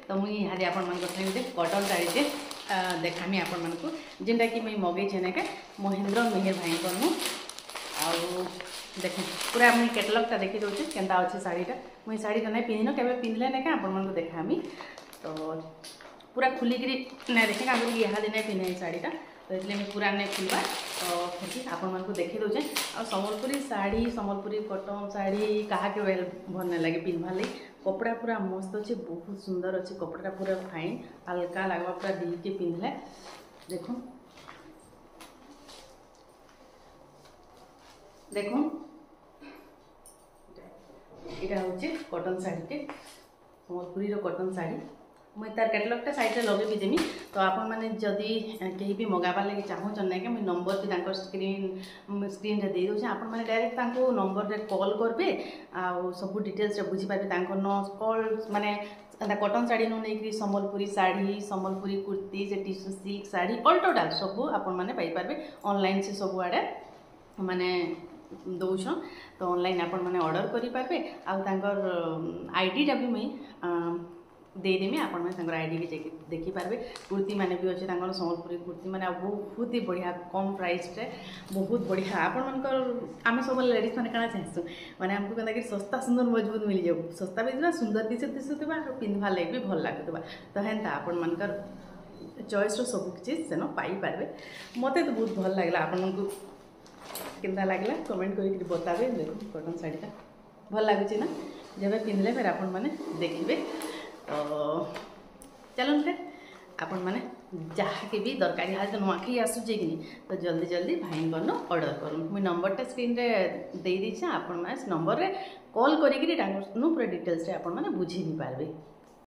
तो मुझे यहाँ आपण मान गोटे कटन शाढ़ीटे देखामी आपण मानक जेनटा कि मुझे मगेचे ना महेंद्र मेहर भाई को आउ देख पूरा मुझे कैटलगटा देखी दूसरी केन्ता अच्छे शाढ़ीटा मुझे शाढ़ीटा नहीं पिंधन के पिंधले ना आपण देखामी तो पूरा खुलिकी ना देखे आगे यहाँ दिन पिंधे शाढ़ीटा तो इसलिए मैं पूरा नहीं खुलवा तो फिर आपण मानक देखी दूचे आ सम्बलपुरी शाढ़ी सम्बलपुरी कटन शाढ़ी क्या के भल नहीं लगे पिंधवार लगे कपड़ा पूरा मस्त अच्छे बहुत सुंदर अच्छे कपड़ा पूरा फाइन हल्का लगवा पूरा दी के पिंधले देखो देखो यहाँ हूँ कटन शाढ़ीटे सम्बलपुरी कटन शाढ़ी मुझे तार कैटलगटा साइड लगे देमी तो आपण मैंने जदि कहीं भी मगाबार लगे चाहून ना कि मुझे नंबर भी स्क्रीन रे दे दूचे आपण मैंने डायरेक्ट नंबर रे कॉल करबे आ सब डिटेल्स बुझीपारे कॉल माने कटन शाढ़ी नु नहीं सम्बलपुरी शाढ़ी सम्बलपुरी कुर्ती से tissue silk sari all total सब आपण मैंने पाई पारबे ऑनलाइन से सब आड़े माने दौन तो ऑनलाइन आपण मैंने ऑर्डर करि पारबे आ आईडीटा भी मुई देदेमी आपण मैंने आईडी भी देखिपारे कुर्ती मैंने भी अच्छे सम्बलपुरी कुर्ती मैंने बहुत ही बढ़िया कम प्राइस रे बहुत बढ़िया आपण मन आम सब लेडीज मैंने क्या चाहूँ मैंने आमको कहता कि सस्ता सुंदर मजबूत मिल जाए सस्ता भी दिखा सुंदर दिशुवा पिंधवार लगे भी भल लगुवा तो हेन्ता आपण मनकर चॉइस सब किसी से पाइपारे मत तो बहुत भल लगे आपण को केन्ता लगला कमेंट करके बतावे देखो कटन शाढ़ीटा भल लगुच ना जब पिंधले फिर आपण मैंने देखिए तो चलन फिर आपण मैंने जहाँ के भी दरकार यहाँ तो नुआखी आसूचे कि तो जल्दी जल्दी भाई को ऑर्डर करूँ मुझे नंबरटा स्क्रीन रे दे दीचे आपण मैंने नंबर रे कॉल करी पूरा डिटेल्स रे आपण मैंने बुझी भी पारबे।